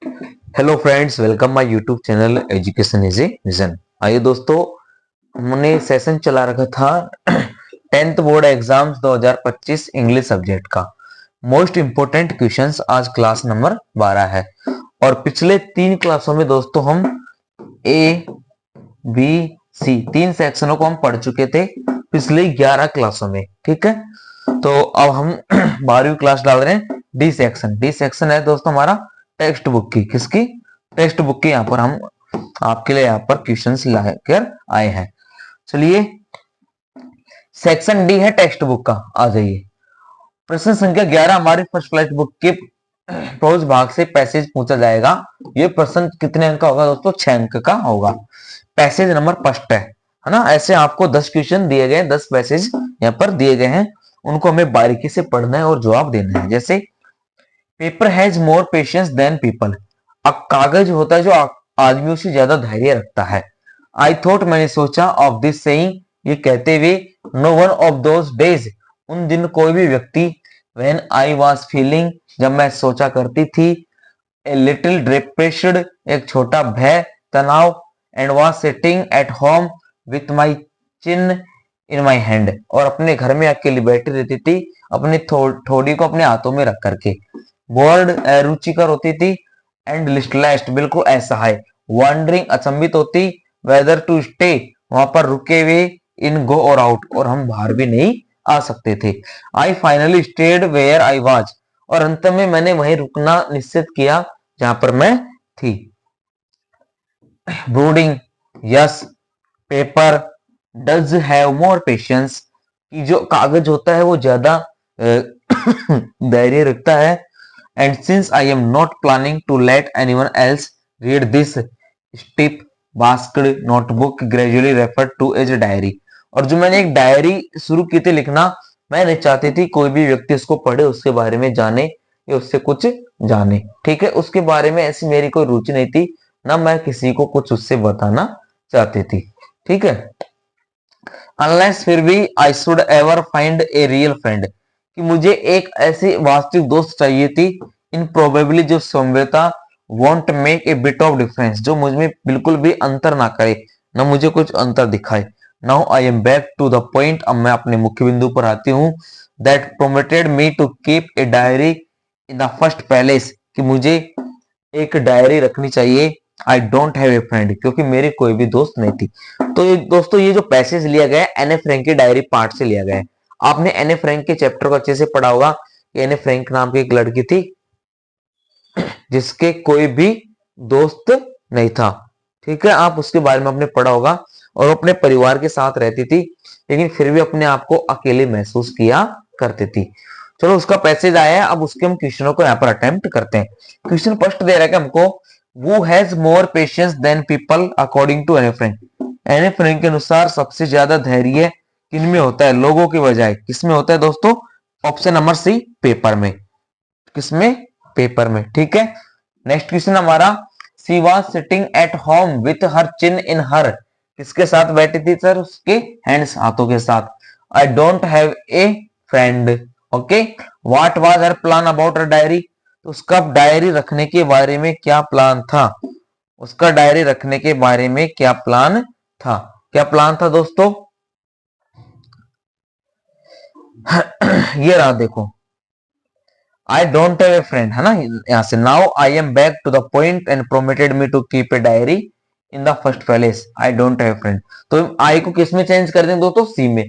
Hello friends, welcome my YouTube channel education is a vision. आइए दोस्तों, हमने session चला रखा था 10th board exams 2025 English subject का मोस्ट इंपोर्टेंट क्वेश्चंस। आज क्लास नंबर 12 है और पिछले 3 क्लासों में दोस्तों हम ए बी सी 3 सेक्शनों को हम पढ़ चुके थे पिछले 11 क्लासों में। ठीक है, तो अब हम 12वीं क्लास डाल रहे हैं डी सेक्शन। डी सेक्शन है दोस्तों हमारा टेक्स्ट बुक की। किसकी? टेक्स्ट बुक की। यहाँ पर हम आपके लिए यहाँ पर क्वेश्चंस लाकर आए हैं। चलिए, सेक्शन डी है टेक्स्ट बुक का। आ जाइए, प्रश्न संख्या 11 हमारी फर्स्ट फ्लाइट बुक के प्रोज भाग से पैसेज पूछा जाएगा। ये प्रश्न कितने अंक का होगा दोस्तों? 6 अंक का होगा। पैसेज नंबर फर्स्ट है ना। ऐसे आपको 10 क्वेश्चन दिए गए, 10 पैसेज यहाँ पर दिए गए हैं, उनको हमें बारीकी से पढ़ना है और जवाब देना है। जैसे paper has more patience than people. अब कागज होता है जो आदमियों से ज्यादा धैर्य रखता है। आई थॉट, मैंने सोचा, ऑफ दिस सेइंग, ये कहते हुए, no one of those days, उन दिन कोई भी व्यक्ति, व्हेन आई वाज फीलिंग, जब मैं सोचा करती थी, ए लिटिल डिप्रेस्ड, एक छोटा भय, तनाव, and was sitting at home with my chin in my hand, और अपने घर में अकेली बैठी रहती थी अपनी थोड़ी को अपने हाथों में रख करके। बोर्ड, रुचिकर होती थी, एंड लिस्टलेस, बिल्कुल असहाय, वॉन्डरिंग, अचंभित होती, वेदर टू स्टे, वहां पर रुके हुए, इन गो और आउट, और हम बाहर भी नहीं आ सकते थे। I finally stayed where I was, और अंत में मैंने वहीं रुकना निश्चित किया जहां पर मैं थी। Brooding, yes, paper does have more patience, कि जो कागज होता है वो ज्यादा धैर्य रखता है। And since I am not planning to let anyone else read this stiff backed notebook gradually refer to as diary, और जो मैंने एक डायरी शुरू की थी लिखना, मैं नहीं चाहती थी कोई भी व्यक्ति उसको पढ़े, उसके बारे में जाने या उससे कुछ जाने। ठीक है, उसके बारे में ऐसी मेरी कोई रुचि नहीं थी, ना मैं किसी को कुछ उससे बताना चाहती थी। ठीक है, अनलेस, फिर भी, I should ever find a real friend, कि मुझे एक ऐसी वास्तविक दोस्त चाहिए थी, इन प्रोबेबली, जो संभवतः want make a bit of difference, जो मुझ में बिल्कुल भी अंतर ना करे, ना मुझे कुछ अंतर दिखाए। Now I am back to the point, अब मैं अपने मुख्य बिंदु पर आती हूँ। That prompted me to keep a diary in the first place, कि मुझे एक डायरी रखनी चाहिए। I don't have a friend, क्योंकि मेरी कोई भी दोस्त नहीं थी। तो ये दोस्तों, ये जो पैसेज लिया गया है एने फ्रैंक की डायरी पार्ट से लिया गया है। आपने एने फ्रैंक के चैप्टर को अच्छे से पढ़ा होगा। एने फ्रैंक नाम की एक लड़की थी जिसके कोई भी दोस्त नहीं था। ठीक है, आप उसके बारे में आपने पढ़ा होगा, और अपने परिवार के साथ रहती थी, लेकिन फिर भी अपने आप को अकेले महसूस किया करती थी। चलो, उसका पैसेज आया है, अब उसके हम क्वेश्चनों को यहाँ पर अटेम्प्ट करते हैं। क्वेश्चन फर्स्ट दे रहा है कि हमको, वो has more patience than people according to Anne Frank. Anne Frank के अनुसार सबसे ज्यादा धैर्य किनमें होता है? लोगों के बजाय किसमें होता है दोस्तों? ऑप्शन नंबर सी, पेपर में। किसमें? पेपर में। ठीक है, नेक्स्ट क्वेश्चन हमारा, she was sitting at home with her chin in her, किसके साथ बैठी थी सर? उसके हैंड्स, हाथों के साथ। आई don't have a friend. Okay, what was her plan about her diary, तो उसका डायरी रखने के बारे में क्या प्लान था? उसका डायरी रखने के बारे में क्या प्लान था? क्या प्लान था दोस्तों? ये रहा, देखो, I don't have a friend, है ना, यहां से। Now I am back to the point and prompted me to keep a diary in the first place. I don't have friend, तो आई को किस में चेंज कर दें दोस्तों? सी में।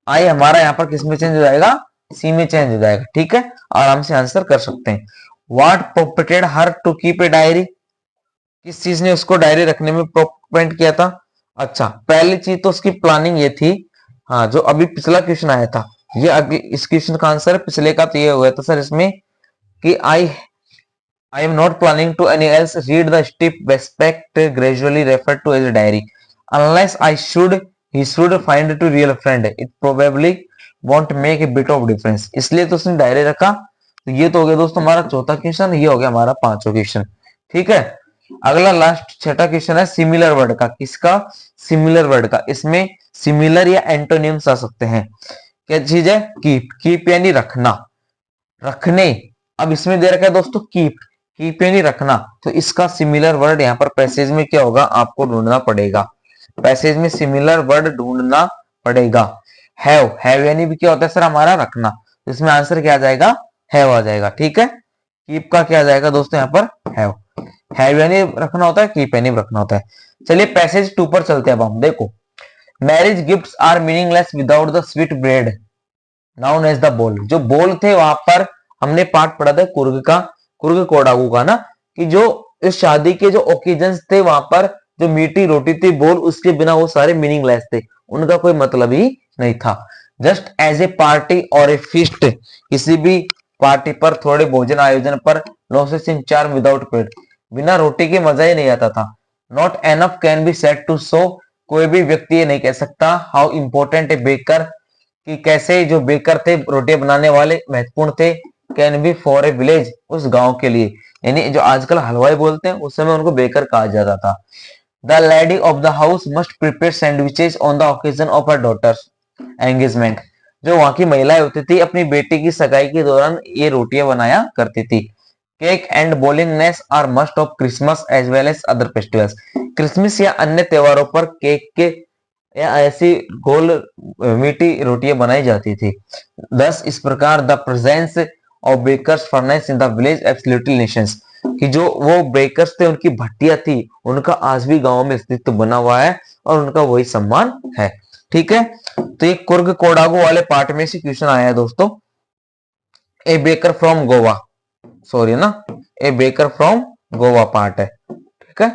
आई हमारा यहाँ पर किस में चेंज हो जाएगा? सी में चेंज हो जाएगा। ठीक है, आराम से आंसर कर सकते हैं। What prompted her to keep a diary, किस चीज ने उसको डायरी रखने में प्रोमिट किया था? अच्छा, पहली चीज तो उसकी प्लानिंग ये थी, हाँ, जो अभी पिछला क्वेश्चन आया था, ये अगले इस क्वेश्चन का आंसर पिछले का तो ये हुआ था सर इसमें कि I am not planning to any else read the step aspect gradually referred to as a diary. Unless he should find to real friend. It probably won't make a bit of difference. इसलिए तो उसने diary रखा। तो ये तो हो गया दोस्तों हमारा चौथा क्वेश्चन, ये हो गया हमारा पांचवा क्वेश्चन। ठीक है, अगला लास्ट छठा क्वेश्चन है सिमिलर वर्ड का। किसका? सिमिलर वर्ड का। इसमें सिमिलर या एंटोनिम्स आ सकते हैं। क्या चीज है? कीप। कीप यानी रखना, रखने। अब इसमें दे रखा है दोस्तों कीप। कीप यानी रखना, तो इसका सिमिलर वर्ड यहाँ पर पैसेज में क्या होगा आपको ढूंढना पड़ेगा, पैसेज में सिमिलर वर्ड ढूंढना पड़ेगा। हैव यानी भी क्या होता है सर हमारा रखना, तो इसमें आंसर क्या आ जाएगा, हैव आ जाएगा। ठीक है, कीप का क्या आ जाएगा दोस्तों यहाँ पर हैव यानी रखना होता है, कीप यानी रखना होता है। चलिए पैसेज 2 पर चलते हैं अब हम। देखो, marriage gifts are meaningless without the sweet bread known as the bol. जो बोल थे वहां पर हमने पाठ पढ़ा था कुर्ग कोडागू का ना, कि जो इस शादी के जो ओकेजन्स थे वहां पर जो मीठी रोटी थी बोल, उसके बिना वो सारे मीनिंगलेस थे, उनका कोई मतलब ही नहीं था। जस्ट एज ए पार्टी और ए फीस्ट, किसी भी पार्टी पर थोड़े भोजन आयोजन पर, नो इन चार्म विदाउट पेट, बिना रोटी के मजा ही नहीं आता था। Not enough can be said to show, कोई भी व्यक्ति ये नहीं कह सकता हाउ इंपॉर्टेंट ए बेकर, कि कैसे जो बेकर थे रोटी बनाने वाले महत्वपूर्ण थे, can be for a village, उस गांव के लिए, यानी जो आजकल हलवाई बोलते हैं उस समय उनको बेकर कहा जाता था। The lady of the house must prepare sandwiches on the occasion of her daughter's engagement, जो वहां की महिलाएं होती थी अपनी बेटी की सगाई के दौरान ये रोटियां बनाया करती थी। केक एंड बोलिंगनेस are must of Christmas as well as other festivals, Christmas या अन्य त्योहारों पर केक के या ऐसी गोल मीठी रोटियां बनाई जाती थी। दस इस प्रकार the presence of baker's furnace in the village absolutely nations, कि जो वो बेकर्स थे उनकी भट्टियां थी, उनका आज भी गांव में अस्तित्व बना हुआ है और उनका वही सम्मान है। ठीक है, तो ये कुर्ग कोडागू वाले पार्ट में से क्वेश्चन आया है दोस्तों। A baker from Goa, sorry ना, a baker from Goa part है। ठीक है,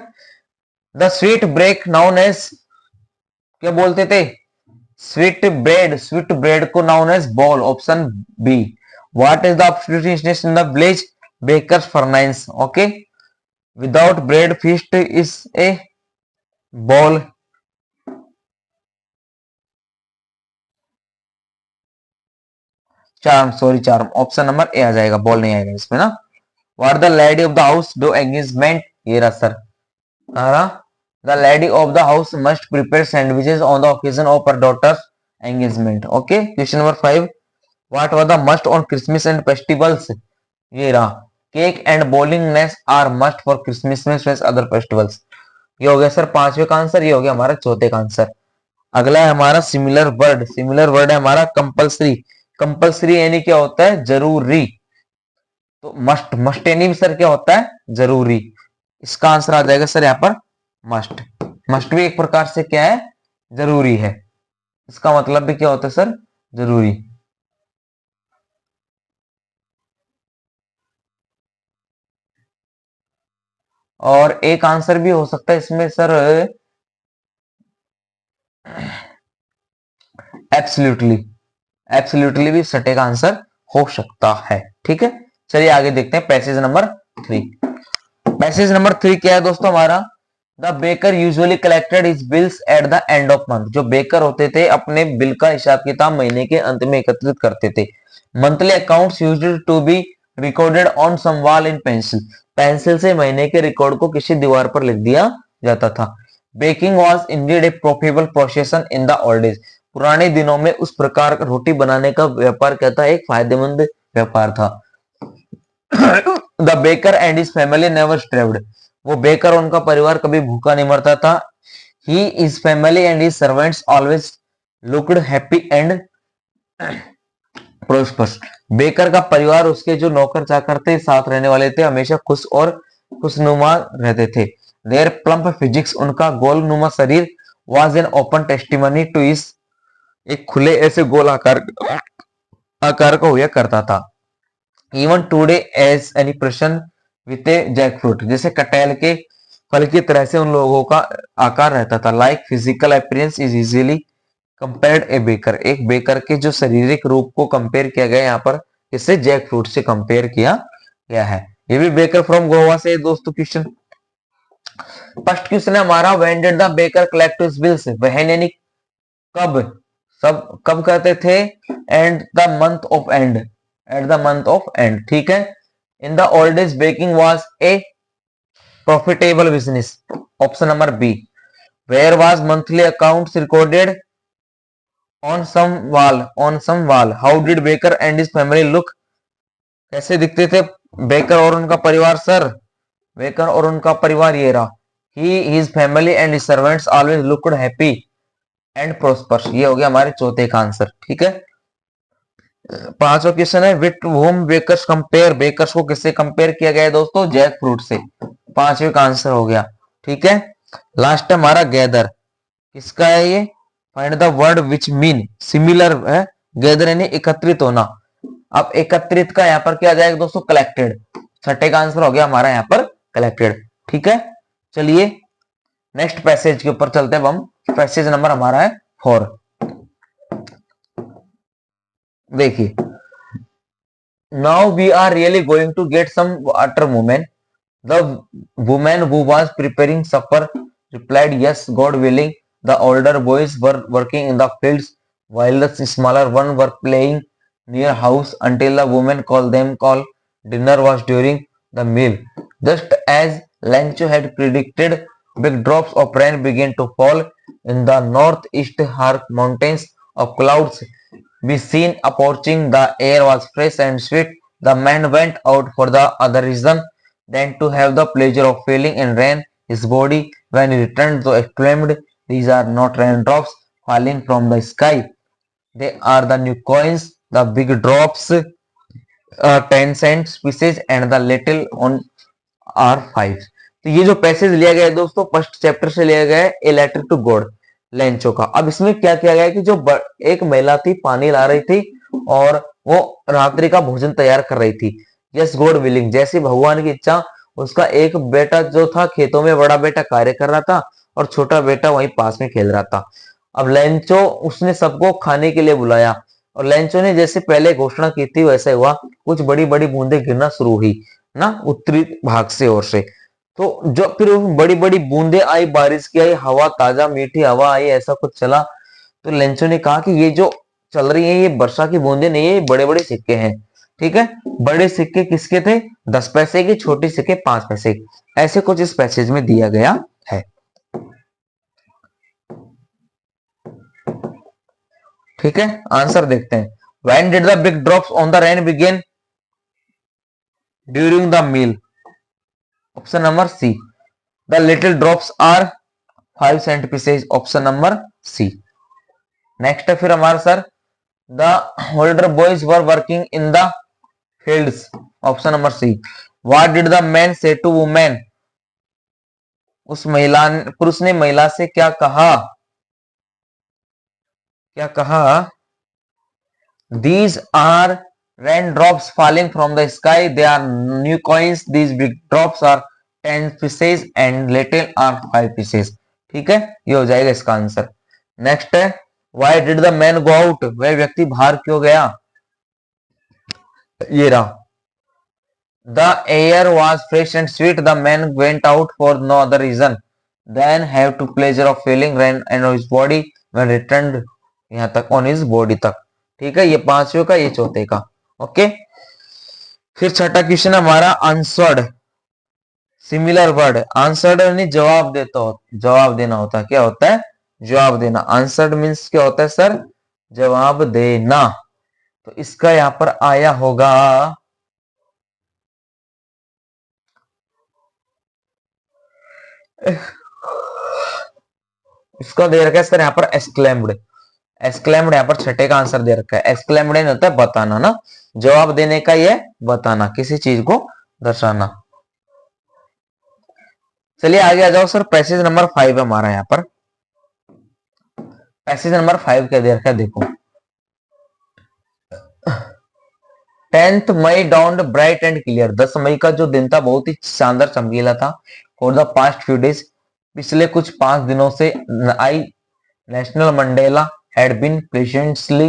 the sweet bread known as, क्या बोलते थे, स्वीट ब्रेड को known as ball, option B. What is the obscurities in the village, bakers furnaces, okay. Without bread feast is a ball, charm, sorry charm, option number A आ जाएगा, ball नहीं आएगा इसमें ना। What the lady of the house do engagement, ये रहा sir, the lady of the house must prepare sandwiches on the occasion of her daughter's engagement, okay. Question number 5, what was the must on Christmas and festivals, ये रहा, cake and बोलिंगनेस are must for Christmas other festivals. ये हो गया sir पांचवे का answer, ये हो गया हमारा चौथे का आंसर। अगला है हमारा सिमिलर वर्ड, सिमिलर वर्ड है हमारा कंपल्सरी। कंपल्सरी यानी क्या होता है, जरूरी, तो मस्ट यानी भी सर क्या होता है, जरूरी। इसका आंसर आ जाएगा सर यहाँ पर मस्ट। मस्ट भी एक प्रकार से क्या है, जरूरी है, इसका मतलब भी क्या होता है सर, जरूरी। और एक आंसर भी हो सकता है इसमें सर एब्सोल्युटली, एब्सोल्युटली भी सटीक आंसर हो सकता है। ठीक है, चलिए आगे देखते हैं पैसेज नंबर 3। पैसेज नंबर 3 क्या है दोस्तों हमारा, the baker usually collected his bills at the end of month, जो बेकर होते थे अपने बिल का हिसाब किताब महीने के अंत में एकत्रित करते थे। Monthly accounts used to be recorded on some wall in pencil, pencil से महीने के रिकॉर्ड को किसी दीवार पर लिख दिया जाता था। Baking was Indeed A profitable profession in the old age, पुराने दिनों में उस प्रकार रोटी बनाने का व्यापार क्या था, एक फायदेमंद व्यापार था। The baker and his family never starved, वो बेकर और उनका परिवार कभी भूखा नहीं मरता था। He is family and his servants always looked happy and prosperous, baker का परिवार उसके जो नौकर चाकर थे साथ रहने वाले थे हमेशा खुश और खुशनुमा रहते थे। देयर प्लम्प फिजिक्स, उनका गोलनुमा शरीर, was an open testimony to this, एक खुले ऐसे गोल आकार का हुआ करता था। Even today as an person with a jackfruit, जैसे कटहल के फल की तरह से उन लोगों का आकार रहता था। Like physical appearance is easily compared A baker, एक बेकर के जो शारीरिक रूप को कंपेयर किया गया यहाँ पर इससे जैक फ्रूट से कंपेयर किया गया है। ये भी बेकर फ्रॉम गोवा से दोस्तों क्वेश्चन। फर्स्ट क्वेश्चन है हमारा, when did the baker collect his bills, when यानी कब, सब कब करते थे, end the month of end, at the month of end. ठीक है, in the old days baking was a profitable business, option number B. Where was monthly accounts recorded on some wall, how did baker and his family look, कैसे दिखते थे baker और उनका परिवार sir, baker और उनका परिवार ये रहा। He his family and his servants always looked happy and prosperous. ये हो गया हमारे चौथे का आंसर। ठीक है, पांचवा क्वेश्चन है with home bakers compare, bakers को किससे कंपेयर किया गया है दोस्तों? जैक फ्रूट से। पांचवे का आंसर हो गया। ठीक है, लास्ट हमारा गैदर, किसका है ये? Find the word which mean similar है, गैदर यानी एकत्रित होना। अब एकत्रित का यहाँ पर क्या आ जाएगा दोस्तों? कलेक्टेड। छठे का आंसर हो गया हमारा यहाँ पर कलेक्टेड। ठीक है, चलिए नेक्स्ट पैसेज के ऊपर चलते हैं हम। पैसेज नंबर हमारा है 4। देखिए, now we are really going to get some water women. The women who was preparing supper replied, yes, God willing. The older boys were working in the fields while the smaller ones were playing near house until the woman called them call. Dinner was during the meal. Just as Lancho had predicted, big drops of rain began to fall. In the northeast, harsh mountains of clouds be seen approaching. The air was fresh and sweet. The man went out for the other reason than to have the pleasure of feeling in rain his body. When he returned, to exclaimed, these are not raindrops falling from the sky. They are the new coins, the big drops, 10 cents pieces and the little on are 5। तो ये जो passage लिया गया है दोस्तों, first chapter से लिया गया है, a letter to God, Lencho का। अब इसमें क्या किया गया है कि जो एक महिला थी पानी ला रही थी और वो रात्रि का भोजन तैयार कर रही थी। यस गॉड विलिंग, जैसी भगवान की इच्छा। उसका एक बेटा जो था खेतों में, बड़ा बेटा कार्य कर रहा था और छोटा बेटा वहीं पास में खेल रहा था। अब लेंचो उसने सबको खाने के लिए बुलाया और लेंचो ने जैसे पहले घोषणा की थी वैसे हुआ, कुछ बड़ी बड़ी बूंदें गिरना शुरू हुई ना उत्तरी भाग से ओर से। तो जो फिर बड़ी बड़ी बूंदें आई, बारिश की आई, हवा ताजा मीठी हवा आई, ऐसा कुछ चला। तो लेंचो ने कहा कि ये जो चल रही है ये वर्षा की बूंदें नहीं है, ये बड़े बड़े सिक्के हैं। ठीक है, बड़े सिक्के किसके थे? 10 पैसे के, छोटे सिक्के 5 पैसे के। ऐसे कुछ इस पैसेज में दिया गया है। ठीक है, आंसर देखते हैं। When did the big drops on the rain begin? During the meal. Option number C. The little drops are 5 cent pieces. Option number C. Next है फिर हमारा sir, the older boys were working in the fields. Option number C. What did the man say to woman? उस महिला पुरुष ने महिला से क्या कहा? क्या कहा? These are raindrops falling from the sky. They are new coins. These big drops are 10 pieces and little are 5 pieces. ठीक है, ये हो जाएगा इसका आंसर। नेक्स्ट है, Why did the man go out? वह व्यक्ति बाहर क्यों गया? ये रहा, The air was fresh and sweet. The man went out for no other reason than have to pleasure of feeling rain on his body when returned, यहाँ तक on his body तक। ठीक है, ये पांचवे का, ये चौथे का। ओके, फिर छठा क्वेश्चन हमारा आंसर्ड सिमिलर वर्ड। आंसर्ड यानी जवाब देता हो, जवाब देना होता है। क्या होता है? जवाब देना। आंसर्ड मीन्स क्या होता है सर? जवाब देना। तो इसका यहां पर आया होगा, इसका दे रखा है सर यहाँ पर एक्सक्लेम्ड। एक्सक्लेम्ड यहाँ पर छठे का आंसर दे रखा है। एक्सक्लेम्ड नहीं होता है बताना ना, जवाब देने का ये बताना, किसी चीज को दर्शाना। चलिए आगे आ जाओ सर, पैसेज नंबर 5 है हमारा यहाँ पर। पैसेज नंबर 5 क्या दे रखा है देखो। 10th May down bright and clear. 10 मई का जो दिन था बहुत ही शानदार चमकीला था। For the past few days, पिछले कुछ 5 दिनों से, I national Mandela had been patiently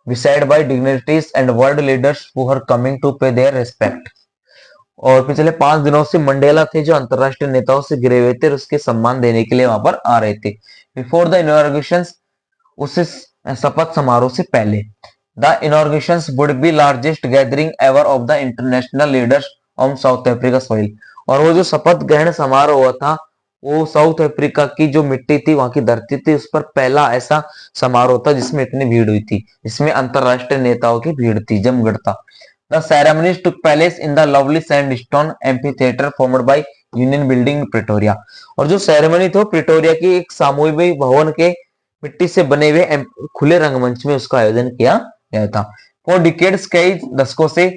beside by dignitaries and world leaders who were coming to pay their respect. और पिछले 5 दिनों से मंडेला थे जो अंतरराष्ट्रीय नेताओं से घिरे हुए थे और उसके सम्मान देने के लिए वहां पर आ रहे थे। बिफोर द इनॉग्रेशन, उस शपथ समारोह से पहले। The inauguration would be largest gathering ever of the international leaders on south Africa soil. और वो जो शपथ ग्रहण समारोह हुआ था वो साउथ अफ्रीका की जो मिट्टी थी, वहां की धरती थी, उस पर पहला ऐसा समारोह था जिसमें इतनी भीड़ हुई थी, जिसमें अंतरराष्ट्रीय नेताओं की भीड़ थी, जमघट था। The ceremonies took place in the lovely sandstone amphitheatre formed by union building Pretoria. और जो सेरेमनी थी प्रिटोरिया की एक सामूहिक भवन के मिट्टी से बने हुए खुले रंगमंच में उसका आयोजन किया गया था। फॉर डिकेड्स, कई दशकों से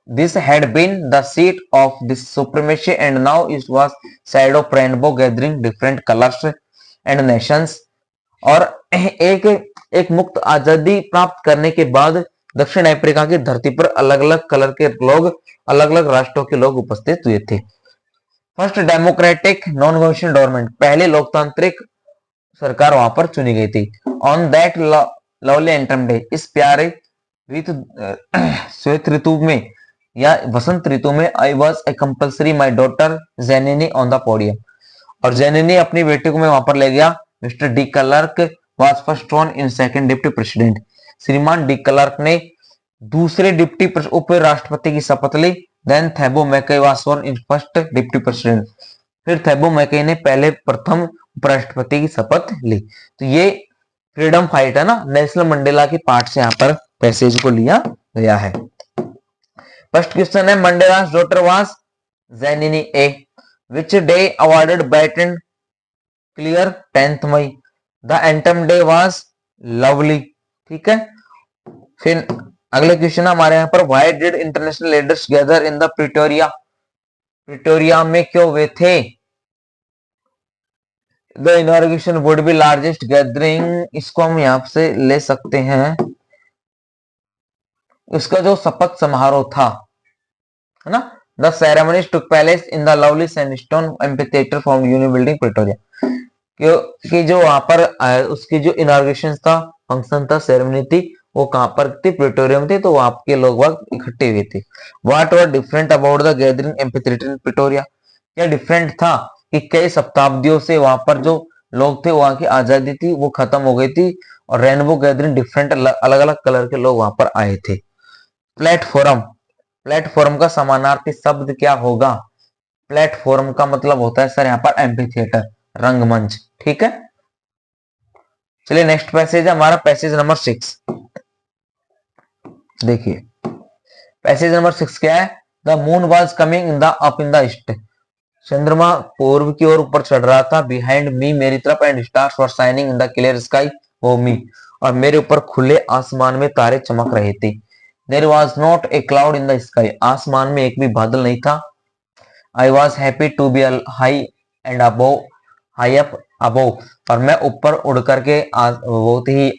this had been the seat of this supremacy and now it was side of rainbow gathering different colours and nations. और एक मुक्त आजादी प्राप्त करने के बाद दक्षिण अफ्रीका की धरती पर अलग अलग कलर के लोग, अलग अलग राष्ट्रों के लोग उपस्थित हुए थे। First democratic non government government, पहले लोकतांत्रिक सरकार वहां पर चुनी गई थी। ऑन दैट लवली एंटम डे, इस प्यारे ऋतु श्वेत ऋतु में या वसंत ऋतु में, I was a compulsory my daughter Zenani on the podium. और जेनिनी अपनी बेटी को मैं वहां पर ले गया। Mr de Klerk was first one in second deputy president, श्रीमान डी क्लर्क ने दूसरे डिप्टी उप राष्ट्रपति की शपथ ली। Then Thabo Mbeki was one in first deputy president, फिर थेबो मैकई ने पहले प्रथम उपराष्ट्रपति की शपथ ली। तो ये फ्रीडम फाइट है ना, नेल्सन मंडेला की पार्ट से यहाँ पर पैसेज को लिया गया है। फर्स्ट क्वेश्चन है, मंडेला's daughter was जेनिनी A, which day awarded bright and clear 10th May, the anthem day was lovely। ठीक है, फिर अगले क्वेश्चन हमारे यहाँ पर, why did international leaders gather in the Pretoria, Pretoria में क्यों वे थे। The inauguration would be largest gathering, इसको हम यहाँ से ले सकते हैं, इसका जो शपथ समारोह था, है ना। The ceremonies took place in the lovely sandstone amphitheatre from union building Pretoria, कि जो वहां पर उसकी जो इनॉग्रेशन था, फंक्शन था, सेरेमनी थी, वो कहां पर थी, प्रिटोरिया में थी। तो वहां के लोग इकट्ठे हुए थे। What were different about the gathering amphitheatre in Pretoria, क्या डिफरेंट था कि कई शताब्दियों से वहां पर जो लोग थे, वहां की आजादी थी वो खत्म हो गई थी, और रेनबो गैदरिंग डिफरेंट अलग अलग कलर के लोग वहां पर आए थे। प्लेटफॉर्म, प्लेटफॉर्म का समानार्थी शब्द क्या होगा। प्लेटफॉर्म का मतलब होता है सर यहाँ पर एम्फीथिएटर, रंगमंच। ठीक है, चलिए नेक्स्ट पैसेज है हमारा, पैसेज नंबर 6। देखिए पैसेज नंबर 6 क्या है, the moon was coming in the up in the east, चंद्रमा पूर्व की ओर ऊपर चढ़ रहा था। बिहाइंड मी, मेरी तरफ, and stars were shining in the clear sky, वो मी, और मेरे ऊपर खुले आसमान में तारे चमक रहे थे। There was not a cloud in the sky, आसमान में एक भी बादल नहीं था। I was happy to be high and above, high up above, और मैं ऊपर उड़ करके बहुत ही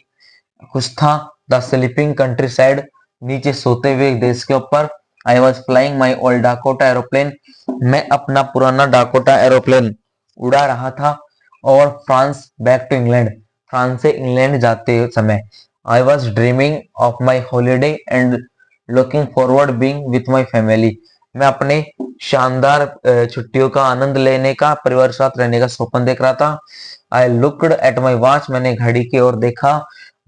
खुश था। द स्लीपिंग कंट्री साइड, नीचे सोते हुए देश के ऊपर। I was flying my old Dakota aeroplane, मैं अपना पुराना डाकोटा एरोप्लेन उड़ा रहा था। और France back to England, France से इंग्लैंड जाते समय। I was dreaming of my holiday and looking forward being with my family, मैं अपने शानदार छुट्टियों का आनंद लेने का, परिवार के साथ रहने का स्वप्न देख रहा था। I looked at my watch, मैंने घड़ी की ओर देखा।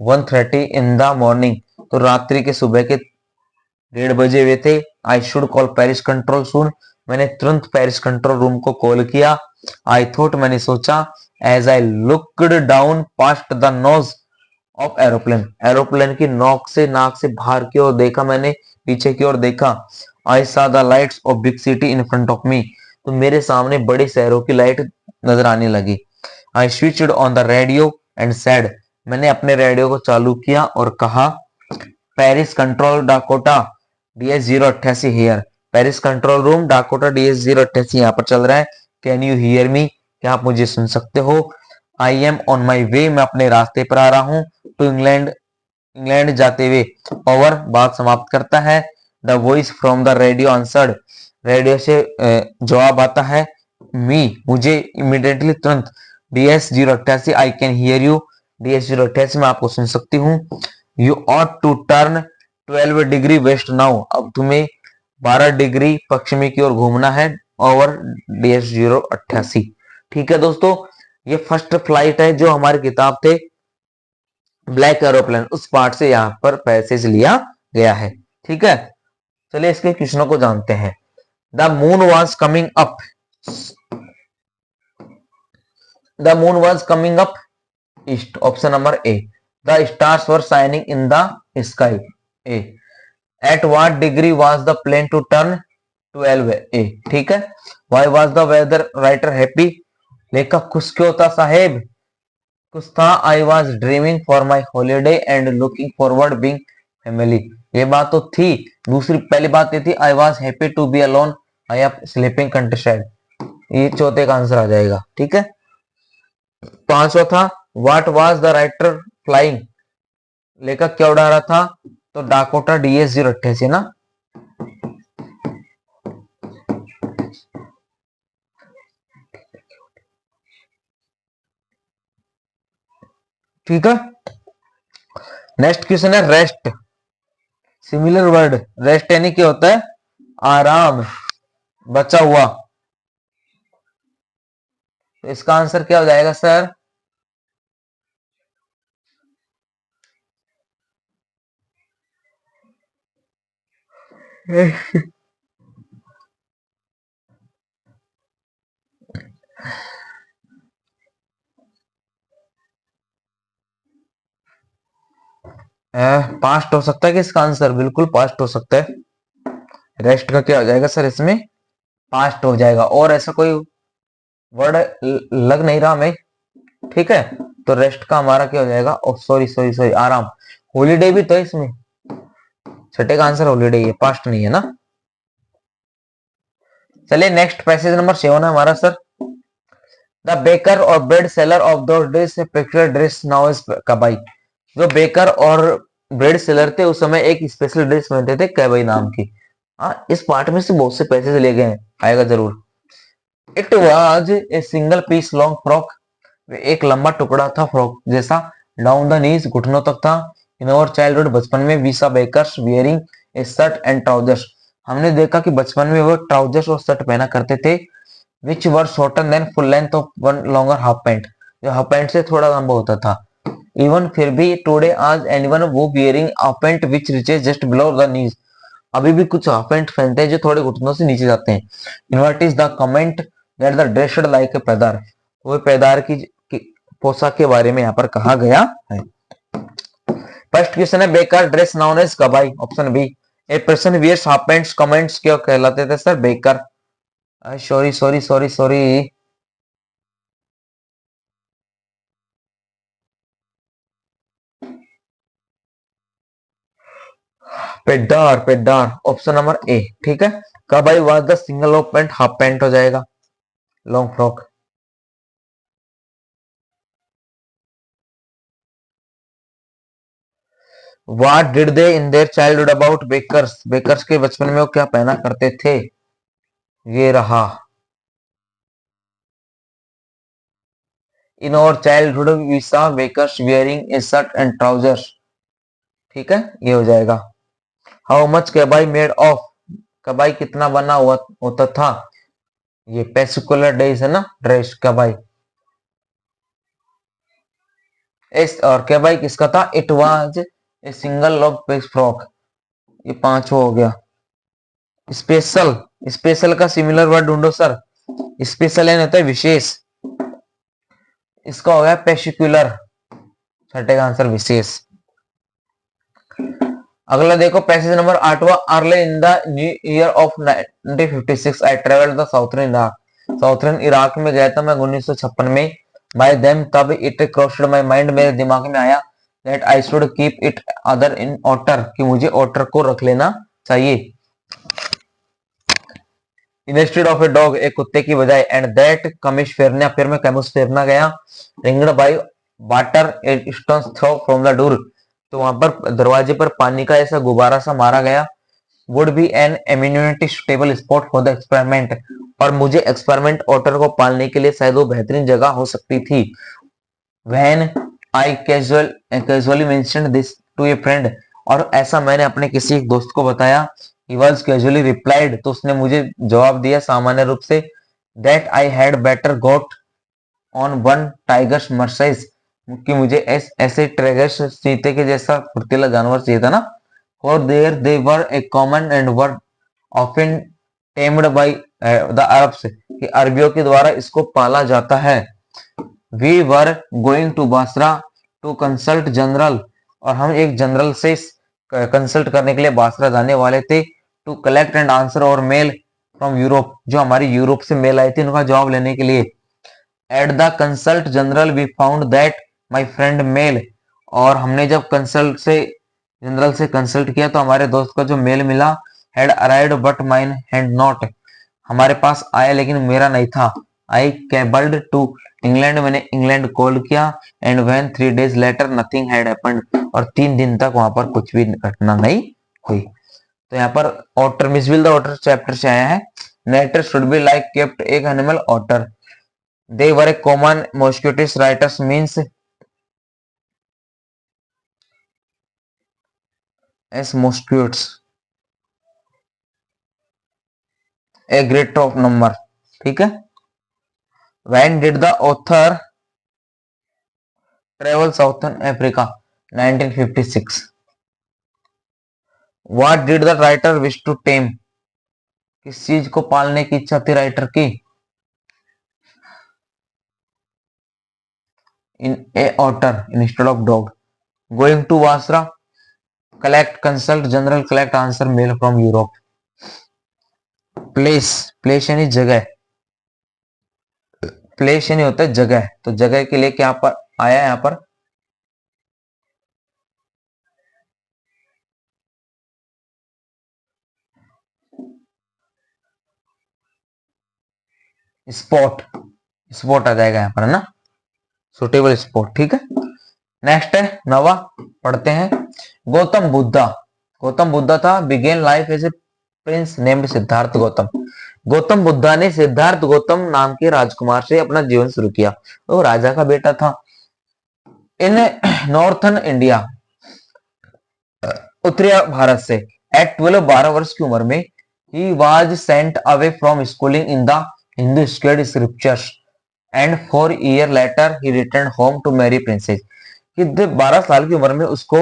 1:30 इन द मॉर्निंग, तो रात्रि के सुबह के 1:30 बजे हुए थे। I should call Paris control soon, मैंने तुरंत पेरिस कंट्रोल रूम को कॉल किया। आई थॉट, मैंने सोचा। As I looked down past the nose of aeroplane, aeroplane की नोक से, नाक से बाहर की ओर देखा, मैंने पीछे की ओर देखा। आई सा the lights off big city in front of me, तो मेरे सामने बड़े शहरों की लाइट नजर आने लगी। I switched on the radio and said, मैंने अपने रेडियो को चालू किया और कहा, Paris control Dakota DS088 here, Paris control room Dakota DS088 यहाँ पर चल रहा है। कैन यू हियर मी, क्या आप मुझे सुन सकते हो। आई एम ऑन माई वे, मैं अपने रास्ते पर आ रहा हूँ। टू इंग्लैंड, इंग्लैंड जाते हुए। ओवर, बात समाप्त करता है। The voice from the radio answered, radio से जवाब आता है। मी, मुझे, इमीडिएटली, तुरंत। DS088 I can hear you, DS088 में आपको सुन सकती हूँ। You ought to turn 12 degree west now, अब तुम्हें 12 डिग्री पश्चिमी की ओर घूमना है। Over DS088। ठीक है दोस्तों, ये फर्स्ट फ्लाइट है जो हमारी किताब थे ब्लैक एरोप्लेन, उस पार्ट से यहाँ पर पैसेज लिया गया है। ठीक है, चलिए इसके क्वेश्चनों को जानते हैं। The moon was coming up, the moon was coming up east, option number A. The stars were shining in the sky, A. At what degree was the plane to turn 12 A, ठीक है। Why was the weather writer happy, लेखक खुश क्यों था साहेब, कुछ था। I was dreaming for my holiday and looking forward being family, ये बात तो थी। दूसरी पहली बात ये थी I was happy to be alone, I am sleeping countryside, ये चौथे का आंसर आ जाएगा, ठीक है। पांचवा था what was the writer flying, लेखक क्या उड़ा रहा था, तो डाकोटा DS-088 ना। ठीक है। नेक्स्ट क्वेश्चन है रेस्ट, सिमिलर वर्ड। रेस्ट यानी क्या होता है, आराम, बचा हुआ। तो इसका आंसर क्या हो जाएगा सर, पास्ट हो सकता है कि इसका आंसर बिल्कुल पास्ट हो सकता है। रेस्ट का क्या हो जाएगा सर, इसमें पास्ट हो जाएगा, और ऐसा कोई वर्ड लग नहीं रहा हमें, ठीक है। तो रेस्ट का हमारा क्या हो जाएगा, ओ सॉरी सॉरी सॉरी, आराम। हॉलीडे भी तो है इसमें, छठे का आंसर हॉलीडे ही है, पास्ट नहीं है ना। चलिए नेक्स्ट पैसेज नंबर 7 है हमारा sir. The baker or bread seller of those days picture dress now is kabai, जो बेकर और ब्रेड सेलर थे उस समय एक स्पेशल ड्रेस पहनते थे कबाई नाम की। हाँ, इस पार्ट में से बहुत से पैसेज ले गए हैं, आएगा जरूर। It was a single piece long frock, एक लंबा टुकड़ा था फ्रॉक जैसा, डाउन द नीज, घुटनों तक था। इन आवर चाइल्डहुड, बचपन में, we saw bakers wearing a shirt and trousers, हमने देखा कि बचपन में वो ट्राउजर्स और शर्ट पहना करते थे, which were shorter than full length of one longer half pant, जो हाफ पैंट से थोड़ा लंबा होता था। इवन फिर भी टुडे आज एनीवन वो wearing half pant which reaches just below the knees, अभी भी कुछ हाफ पैंट पहनते हैं जो थोड़े घुटनों से नीचे जाते हैं। Invert is the comment that the dress should like a pader, वो पैदार की पोशाक के बारे में यहाँ पर कहा गया है। फर्स्ट क्वेश्चन है baker dress known as kabai, option B. A person wears half pants comments क्यों कहलाते थे sir, baker. Sorry sorry sorry sorry, pader pader, option number A, ठीक है। Kabai was the single of pant, half pant हो जाएगा, long frock. What did they in their childhood about bakers, bakers के बचपन में वो क्या पहना करते थे, ये रहा। In our childhood we saw bakers wearing a shirt and trousers, ठीक है, ये हो जाएगा। How much kabai made of, kabai कितना बना हुआ होता था, ये पेसिकुलर डेज है ना, ड्रेस कबाई। इस और कबाई किसका था, it was a single long piece frock, ये पांचवा हो गया। स्पेशल, स्पेशल का सिमिलर वर्ड ढूंढो सर, स्पेशल यानी होता है विशेष, इसका हो गया पेशिकुलर, छठे का आंसर विशेष। अगला देखो पैसेज नंबर 8वां, early in the new year of 1956 I travelled the southern Iraq, southern Iraq में गया था मैं 1956 में। बाय देम, तब इट क्रॉस्ड माय माइंड, मेरे दिमाग में आया that I should keep it other in otter, कि मुझे ऑटर को रख लेना चाहिए इंस्टेड ऑफ ए डॉग, एक कुत्ते की बजाय। एंड दैट कमिश फेरना, फिर मैं कैमुस फेरना गया। Ringed by water a stone throw from the door, तो वहां पर दरवाजे पर पानी का ऐसा गुब्बारा सा मारा गया। Would be an eminently stable spot for the experiment, और मुझे एक्सपेरिमेंट ऑटर को पालने के लिए शायद वो बेहतरीन जगह हो सकती थी। When I casually mentioned this to a friend, और ऐसा मैंने अपने किसी एक दोस्त को बताया। ही वाज कैजुअली रिप्लाइड, तो उसने मुझे जवाब दिया सामान्य रूप से, that I had better got on one tigers marshes, कि मुझे ऐसे टाइगर्स चीते के जैसा फुर्तीला जानवर चाहिए था ना। For there they were a common and were often tamed by the Arabs, कि अरबियों के द्वारा इसको पाला जाता है। We were going to Basra to consult general, और हम एक जनरल से कंसल्ट करने के लिए बासरा जाने वाले थे टू कलेक्ट एंड आंसर और मेल फ्रॉम यूरोप, जो हमारी यूरोप से मेल आई थी उनका जवाब लेने के लिए। At the consult general we found that my friend mail, और हमने जब कंसल्ट से जनरल से कंसल्ट किया तो हमारे दोस्त का जो मेल मिला, had arrived but mine had not, हमारे पास आया लेकिन मेरा नहीं था। आई केबल्ड टू इंग्लैंड, मैंने इंग्लैंड कॉल किया। And when 3 days later nothing had happened, और 3 दिन तक वहां पर कुछ भी घटना नहीं हुई। तो यहाँ पर otter, Mijbil the otter chapter से आया है। नेटर शुड बी लाइक केप्ट एक animal otter, they were a common mosquitoes writers means as mosquitoes a great of number, ठीक है। When did the author travel southern Africa, 1956। What did the writer wish to tame, किस चीज को पालने की इच्छा थी राइटर की। In a otter instead of dog. Going to Basra, collect consult general collect answer mail from Europe. Place, place यानी जगह, प्लेस यानी होता है जगह, तो जगह के लिए क्या पर आया यहाँ पर स्पॉट, स्पॉट आ जाएगा यहाँ पर, है ना, सुटेबल स्पॉट, ठीक है। नेक्स्ट है नवा, पढ़ते हैं। गौतम बुद्धा, गौतम बुद्धा था began life as a prince named Siddhartha Gautam. Gautam Buddha ने सिद्धार्थ गौतम नाम के राजकुमार से अपना जीवन शुरू किया, वो राजा का बेटा था। इन नॉर्थन इंडिया, उत्तरी भारत से। एट 12, 12 वर्ष की उम्र में ही was sent away from schooling in the Hindu scriptures scriptures and 4 years later he return home to marry princess, कि 12 साल की उम्र में उसको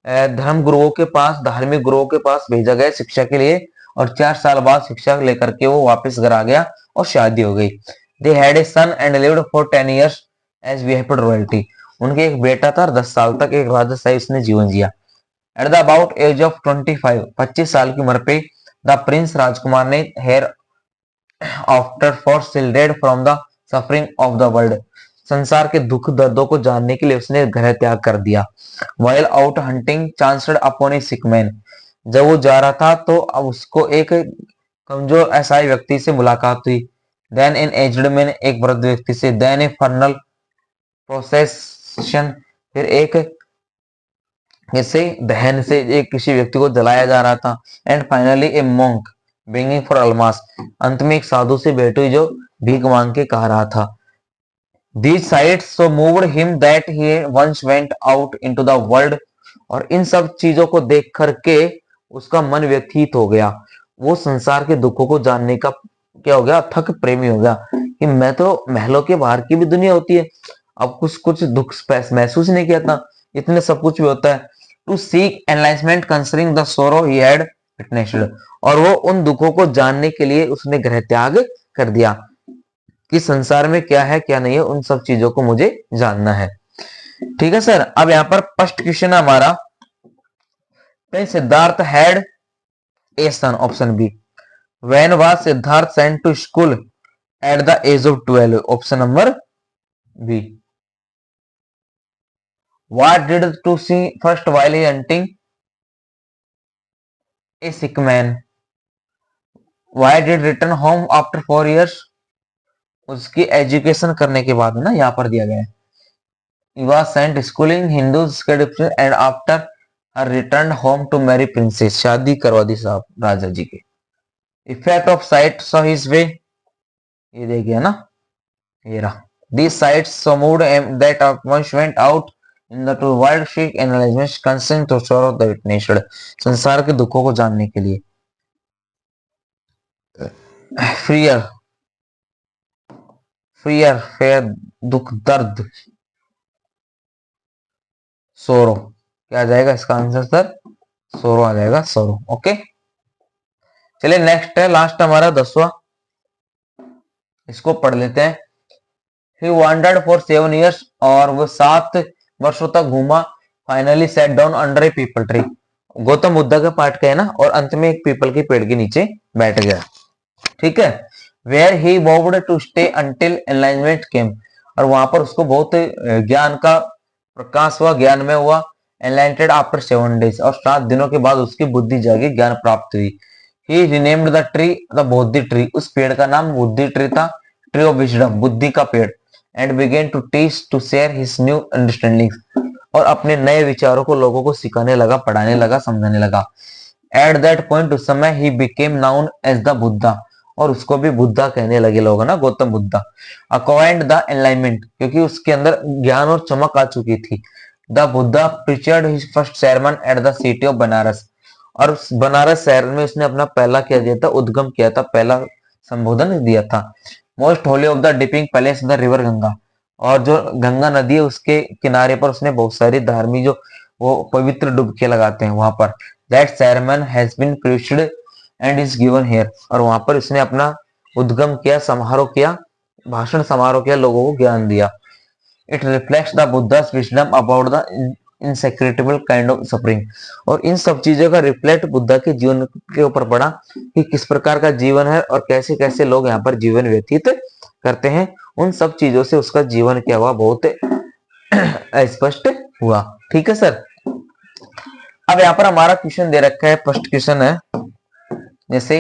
धर्म गुरुओं के पास, धार्मिक गुरुओं के पास भेजा गया शिक्षा के लिए, और 4 साल बाद शिक्षा लेकर के वो वापस घर आ गया और शादी हो गई। They had a son and lived for 10 years as VIP royalty, उनके एक बेटा था और 10 साल तक एक राजशाही उसने जीवन जिया। At the about age of 25, 25 साल की उम्र पे द प्रिंस राजकुमार ने hereafter for shielded from the suffering of the world, संसार के दुख दर्दों को जानने के लिए उसने घर त्याग कर दिया। वाइल आउट हंटिंग चांसड अपॉन ए सिक मैन, जब वो जा रहा था तो अब उसको एक कमजोर ऐसा व्यक्ति से मुलाकात हुई। देन एन एज्ड मैन, एक वृद्ध व्यक्ति से। देन ए फर्नल प्रोसेशन, फिर एक जैसे दहन से एक किसी व्यक्ति को जलाया जा रहा था। And finally A monk bringing for Almas, अंत में एक साधु से भेंट हुई जो भीख मांग के कह रहा था। These sights so moved him that he once went out into the world, और इन सब चीजों को देख करके उसका मन व्यथित हो गया, वो संसार के दुखों को जानने का क्या हो गया, अथक प्रेमी हो गया, कि मैं तो महलों के बाहर की भी दुनिया होती है, अब कुछ कुछ दुख महसूस नहीं किया था, इतने सब कुछ भी होता है। To seek enlightenment concerning the sorrow he had witnessed, और वो उन दुखों को जानने के लिए उसने गृह त्याग कर दिया, कि संसार में क्या है क्या नहीं है, उन सब चीजों को मुझे जानना है। ठीक है सर। अब यहाँ पर फर्स्ट क्वेश्चन है हमारा, Siddhartha had a son, option B. When was Siddhartha sent to school, at the age of 12, option number B. What did to see first while he hunting a sick man. Why did return home after 4 years, उसकी education करने के बाद, ना यहाँ पर दिया गया है। He was sent schooling Hindu scripture and after her returned home to marry princess, शादी करवा दी साहब राजा जी के। Effect of sight saw his way, ये देखिए ना, ये रहा। These sights so moved him that once went out in the to world seek analysis consent to sorrow the witnessed, संसार के दुखों को जानने के लिए। Fear, fear, fear, दुख दर्द, सोरो, क्या आ जाएगा इसका आंसर सर, सोरो आ जाएगा, सोरो। ओके, चलिए नेक्स्ट है, लास्ट हमारा 10वां, इसको पढ़ लेते हैं। He wandered for 7 years, और वो 7 वर्षों तक घूमा। फाइनली सेट डाउन अंडर ए पीपल ट्री, गौतम बुद्ध का पार्ट का है ना, और अंत में एक पीपल के पेड़ के नीचे बैठ गया। ठीक है। Where he vowed to stay until enlightenment came, और वहां पर उसको बहुत ज्ञान का प्रकाश हुआ, ज्ञान में हुआ। एनलाइटेड आफ्टर 7 days, और 7 दिनों के बाद उसकी बुद्धि जागी, ज्ञान प्राप्त हुई। He renamed the tree the Bodhi tree, उस पेड़ का नाम बुद्धि ट्री था, ट्री ऑफ विजडम, बुद्धि का पेड़। And began to teach to share his new understanding, और अपने नए विचारों को लोगों को सिखाने लगा, पढ़ाने लगा, समझाने लगा। एट दैट पॉइंट, उस समय he became known as the Buddha, और उसको भी बुद्धा कहने लगे लोग ना, Gautam Buddha. Acquired the enlightenment, क्योंकि उसके अंदर ज्ञान और चमक आ चुकी थी। The Buddha preached his first sermon at the city of Banaras, और बनारस शहर में उसने अपना पहला क्या दिया था, उद्गम किया था, पहला संबोधन दिया था। Most Holi of the dipping palace the river Ganga, और जो गंगा नदी है उसके किनारे पर उसने बहुत सारी धार्मिक जो वो पवित्र डुबकी लगाते हैं वहां पर। That sermon has been preached and is given here, और वहां पर उसने अपना उद्गम किया, समारोह किया, भाषण समारोह किया, लोगों को ज्ञान दिया। It reflects the Buddha's wisdom about the inescapable kind of suffering, और इन सब चीजों का रिफ्लेक्ट बुद्धा के जीवन के ऊपर पड़ा कि किस प्रकार का जीवन है और कैसे कैसे लोग यहाँ पर जीवन व्यतीत करते हैं। उन सब चीजों से उसका जीवन क्या हुआ, बहुत स्पष्ट हुआ। ठीक है सर। अब यहाँ पर हमारा क्वेश्चन दे रखा है, फर्स्ट क्वेश्चन है जैसे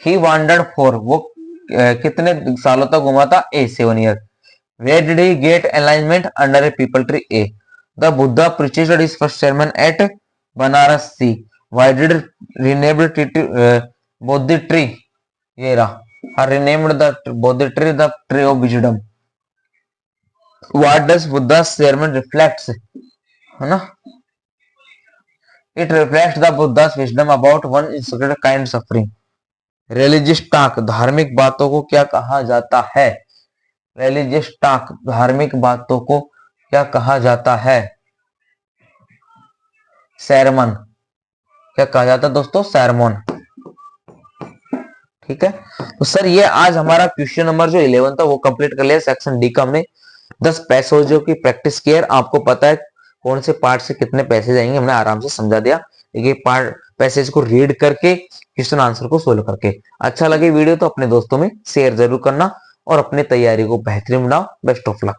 ही वांडर्ड फॉर, वो कितने सालों तक घुमा था, ए 7 years। Where did he get enlightenment? Under a people tree, A। The Buddha preached his first sermon at Banaras, C। Why did renamed Bodhi tree, ये रहा, renamed the Bodhi tree the tree of wisdom। What does Buddha's sermon reflects, है ना? It reflects the Buddha's wisdom about one insecret kind suffering। Religious talk, धार्मिक बातों को क्या कहा जाता है? रिलीजियस टॉक, धार्मिक बातों को क्या कहा जाता है? सरमन, क्या कहा जाता है दोस्तों? सरमन। ठीक है। तो सर ये आज हमारा क्वेश्चन नंबर जो 11 था वो कंप्लीट कर लिया। सेक्शन डी का हमने 10 पैसेजों की प्रैक्टिस की है। आपको पता है कौन से पार्ट से कितने पैसेज आएंगे, हमने आराम से समझा दिया। ये पार्ट पैसेज को रीड करके क्वेश्चन आंसर को सोल्व करके। अच्छा लगे वीडियो तो अपने दोस्तों में शेयर जरूर करना, और अपनी तैयारी को बेहतरीन बनाओ। Best of luck.